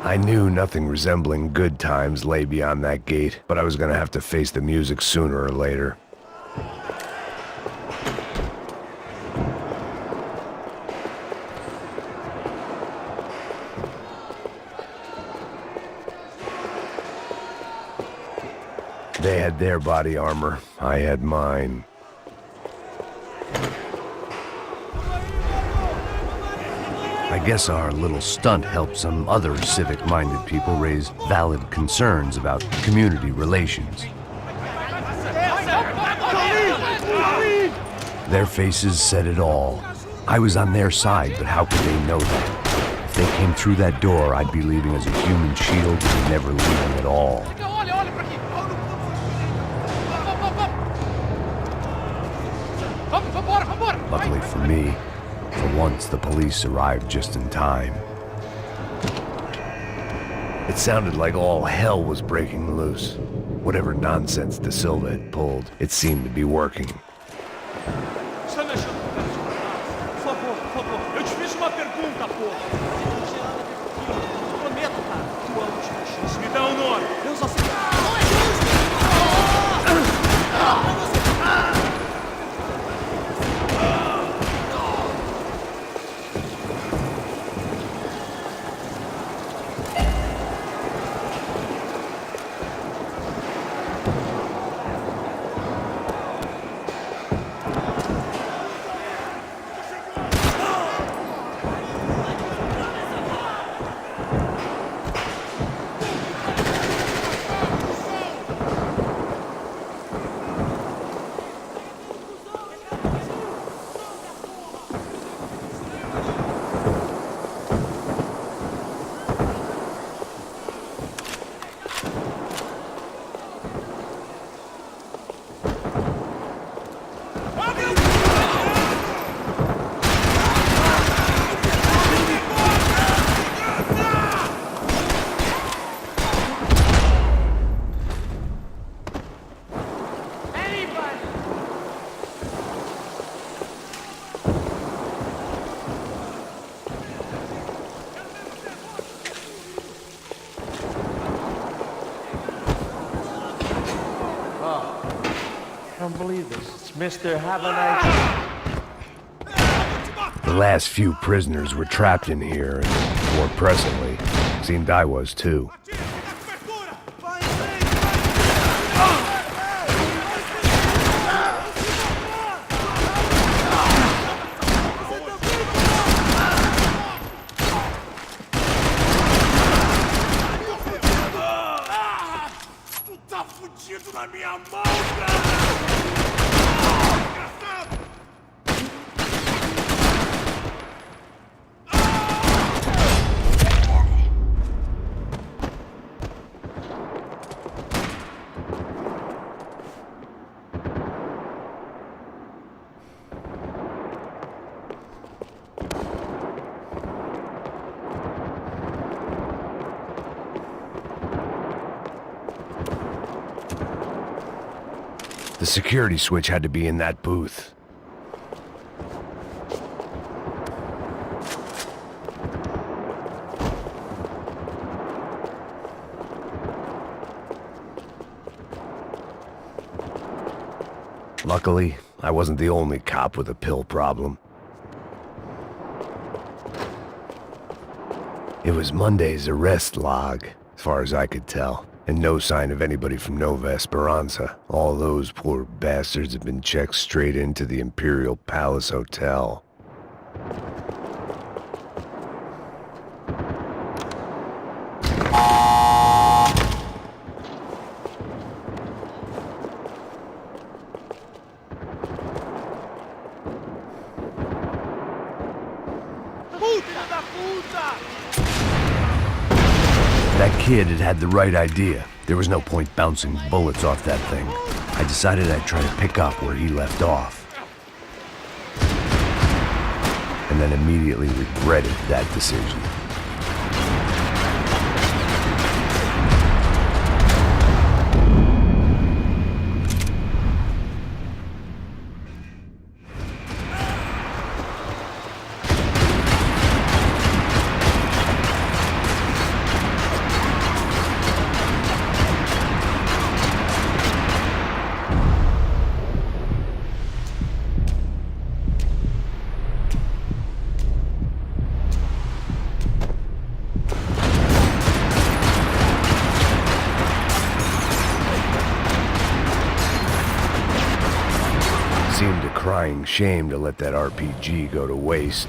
I knew nothing resembling good times lay beyond that gate, but I was gonna have to face the music sooner or later. They had their body armor, I had mine. I guess our little stunt helped some other civic-minded people raise valid concerns about community relations. Their faces said it all. I was on their side, but how could they know that? If they came through that door, I'd be leaving as a human shield and never leaving at all. Luckily for me, for once the police arrived just in time. It sounded like all hell was breaking loose. Whatever nonsense De Silva had pulled, it seemed to be working. Believe this. It's Mr. Have a nice... The last few prisoners were trapped in here, and more presently, seemed I was too. The security switch had to be in that booth. Luckily, I wasn't the only cop with a pill problem. It was Monday's arrest log, as far as I could tell, and no sign of anybody from Nova Esperanza. All those poor bastards had been checked straight into the Imperial Palace Hotel. That kid had the right idea. There was no point bouncing bullets off that thing. I decided I'd try to pick up where he left off. And then immediately regretted that decision. Seemed a crying shame to let that RPG go to waste.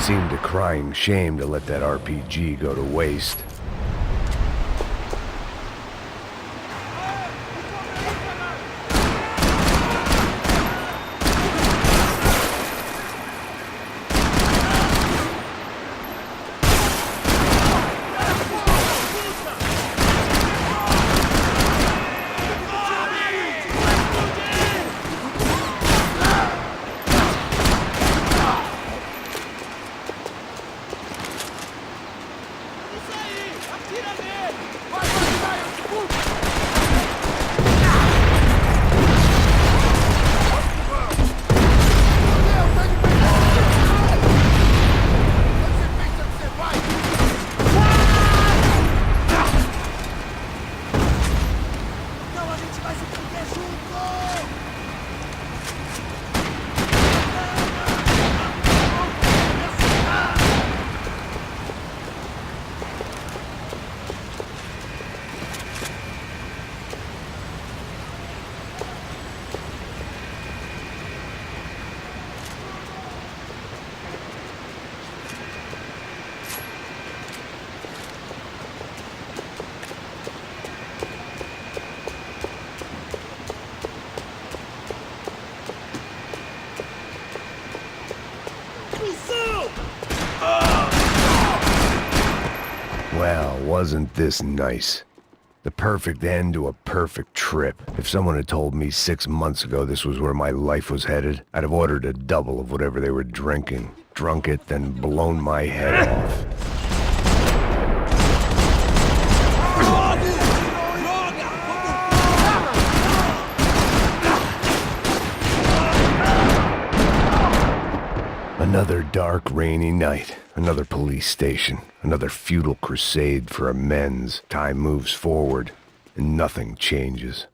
Seemed a crying shame to let that RPG go to waste. Well, wasn't this nice? The perfect end to a perfect trip. If someone had told me 6 months ago this was where my life was headed, I'd have ordered a double of whatever they were drinking, drunk it, then blown my head off. Another dark, rainy night. Another police station. Another futile crusade for amends. Time moves forward, and nothing changes.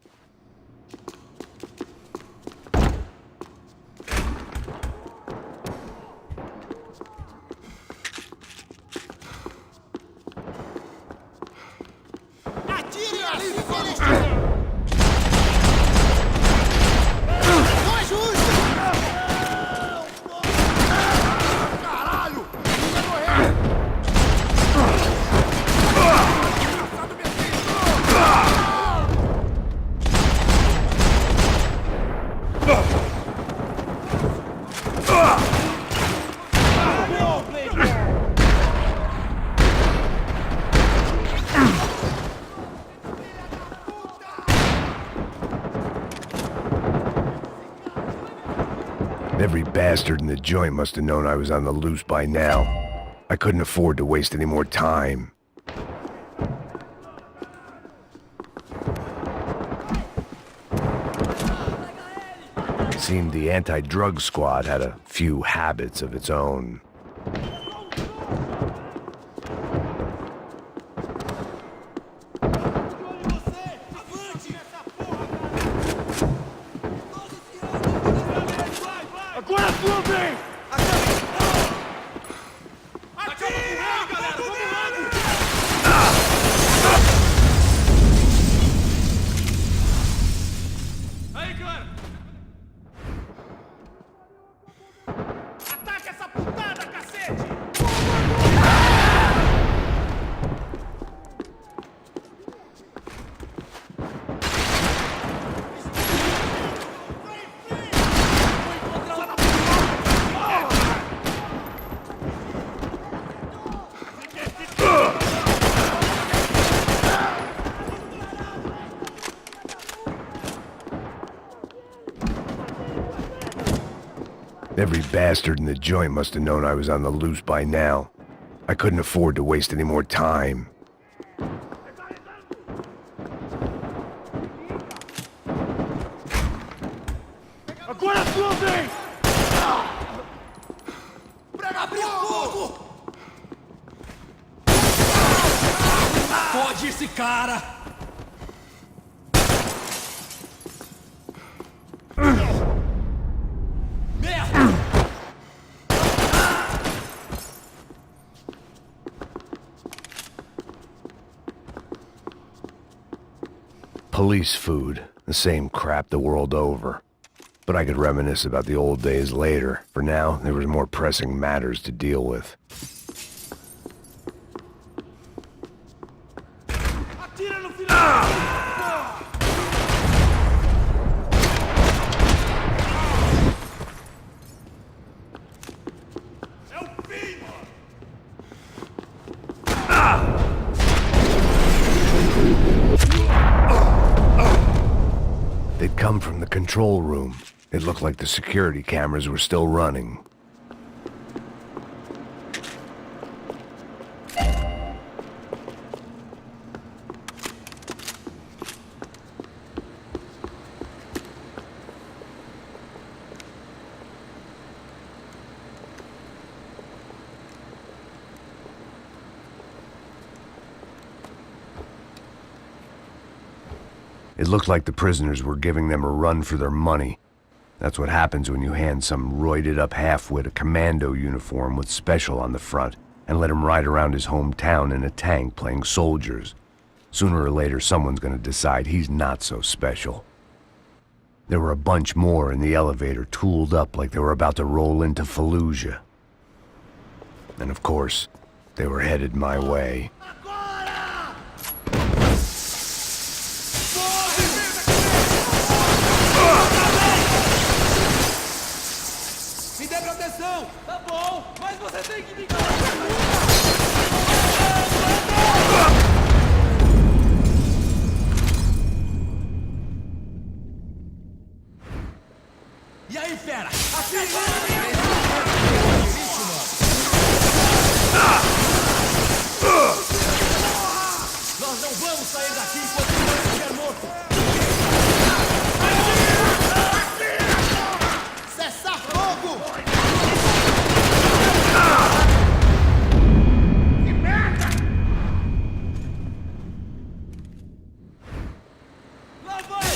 Every bastard in the joint must have known I was on the loose by now. I couldn't afford to waste any more time. It seemed the anti-drug squad had a few habits of its own. Ataca essa putada, cacete! Every bastard in the joint must have known I was on the loose by now. I couldn't afford to waste any more time. Agora é sua vez! Abriu fogo! Fode esse cara! Merda! Police food, the same crap the world over. But I could reminisce about the old days later. For now, there was more pressing matters to deal with. Atira no final! É o fim, mano! They'd come from the control room. It looked like the security cameras were still running. It looked like the prisoners were giving them a run for their money. That's what happens when you hand some roided-up half-wit a commando uniform with special on the front and let him ride around his hometown in a tank playing soldiers. Sooner or later, someone's gonna decide he's not so special. There were a bunch more in the elevator, tooled up like they were about to roll into Fallujah. And of course, they were headed my way. Me dê proteção! Tá bom, mas você tem que me enganar! E aí, fera? Nós não vamos sair daqui enquanto não estiver morto! Cessar fogo! Que merda! Lá vai!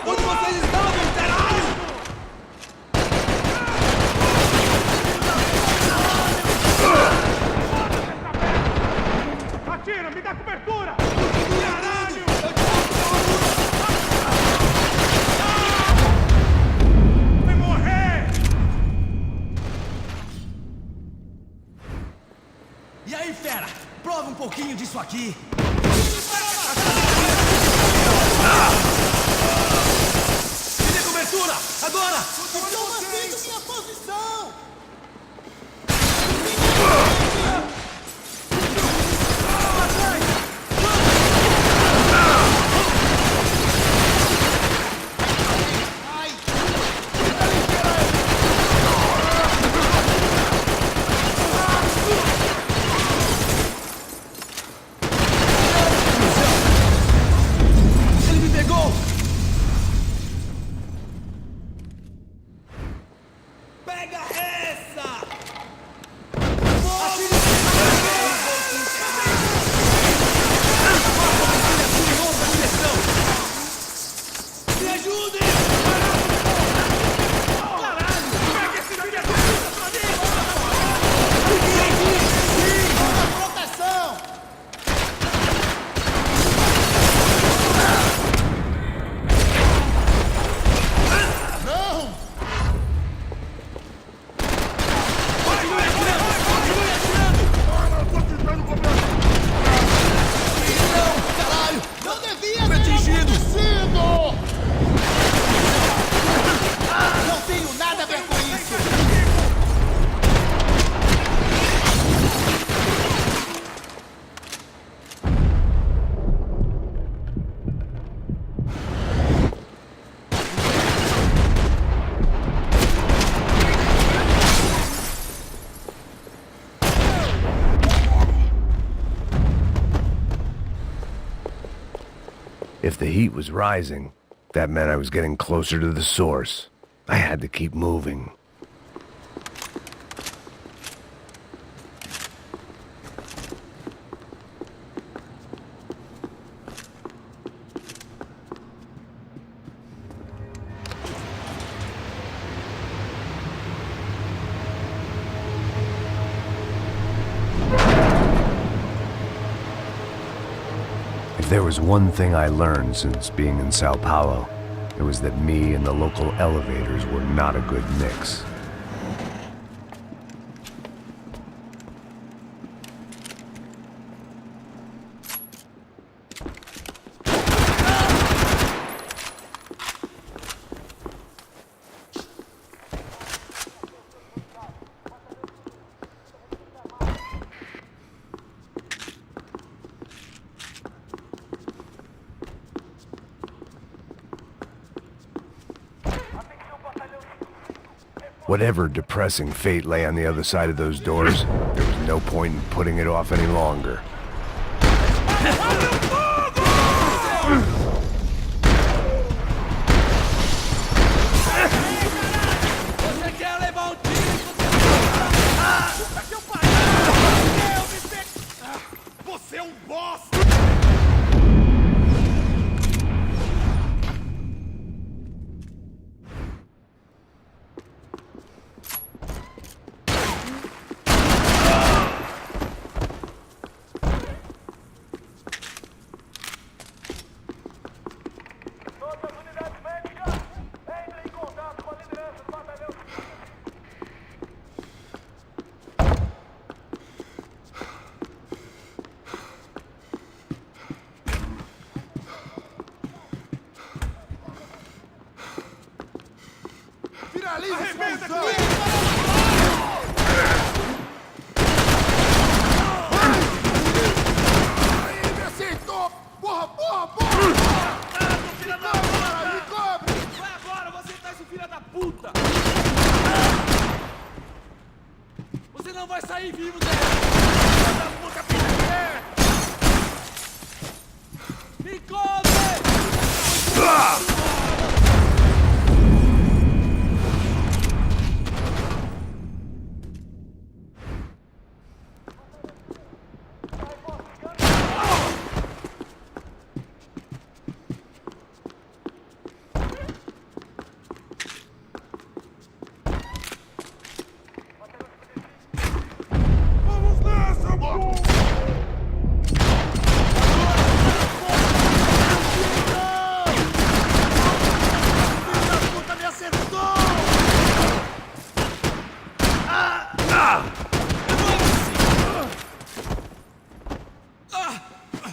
Onde vocês estão, veteranos? Atira, me dá cobertura! Caralho! Vai morrer! E aí, fera? Prova um pouquinho disso aqui. Me dê cobertura! Agora! Estou mantendo minha posição! Ele me pegou! Pega! If the heat was rising, that meant I was getting closer to the source. I had to keep moving. If there was one thing I learned since being in Сан-Паулу, it was that me and the local elevators were not a good mix. Whatever depressing fate lay on the other side of those doors, there was no point in putting it off any longer. Você é bosta!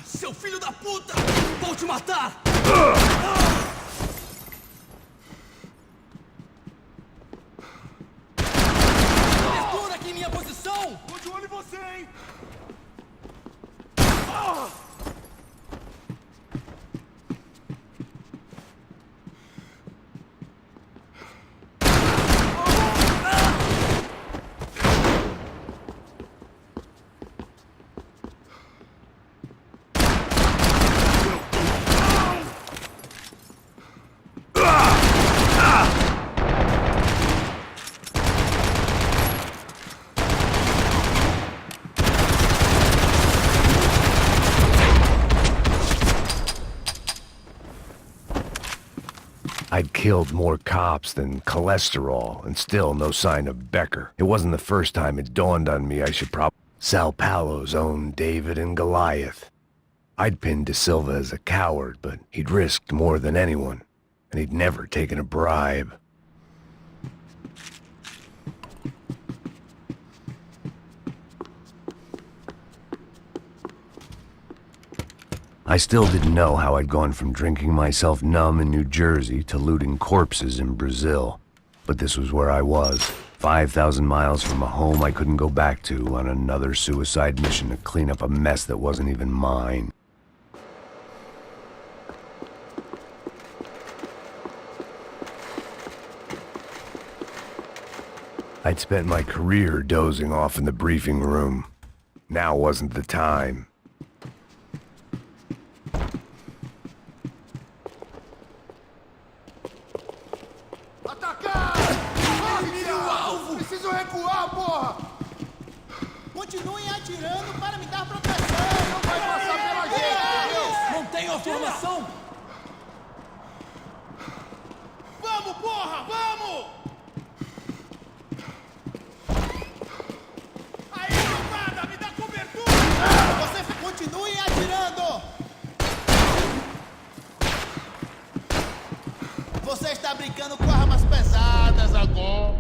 Seu filho da puta! Vou te matar! Abertura aqui em minha posição! Tô de olho em você, hein? I'd killed more cops than cholesterol, and still no sign of Becker. It wasn't the first time it dawned on me I should probably... Сан-Паулу's own David and Goliath. I'd pinned De Silva as a coward, but he'd risked more than anyone, and he'd never taken a bribe. I still didn't know how I'd gone from drinking myself numb in New Jersey to looting corpses in Brazil. But this was where I was, 5,000 miles from a home I couldn't go back to, on another suicide mission to clean up a mess that wasn't even mine. I'd spent my career dozing off in the briefing room. Now wasn't the time. atacar! Corre, o alvo! Preciso recuar, porra! Continuem atirando para me dar proteção! Não vai passar pela gente! Mantenham a formação! Vamos, porra! Vamos! Aí, trombada! Me dá cobertura! Você continuem atirando! Você está brincando com armas pesadas agora!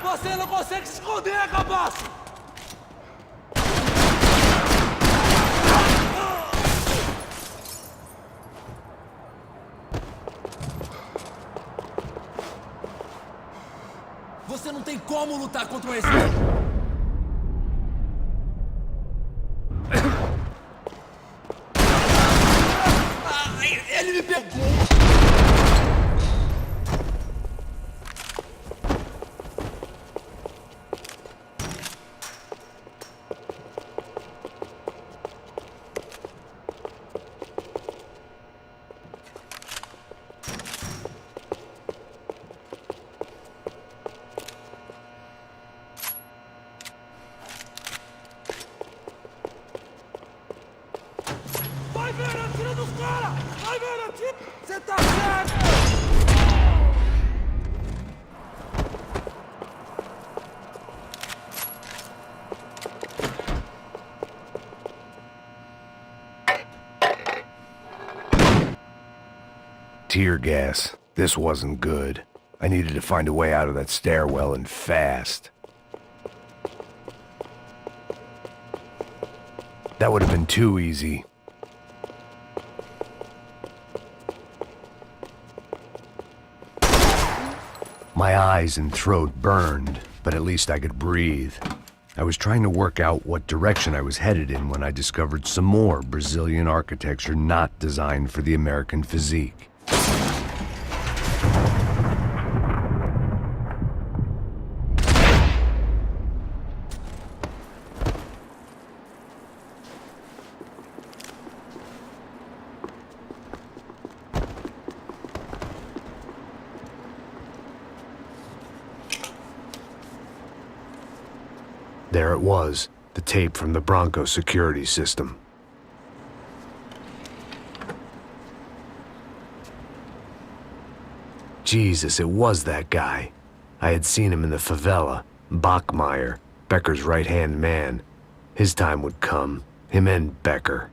Você não consegue se esconder, cabaço! Você não tem como lutar contra esse... Ele me pegou! Vai ver, atira dos caras! Vai ver, atira! Você tá certo! Tear gas. This wasn't good. I needed to find a way out of that stairwell and fast. That would have been too easy. My eyes and throat burned, but at least I could breathe. I was trying to work out what direction I was headed in when I discovered some more Brazilian architecture not designed for the American physique. There it was, the tape from the Branco security system. Jesus, it was that guy. I had seen him in the favela, Bachmeyer, Becker's right-hand man. His time would come, him and Becker.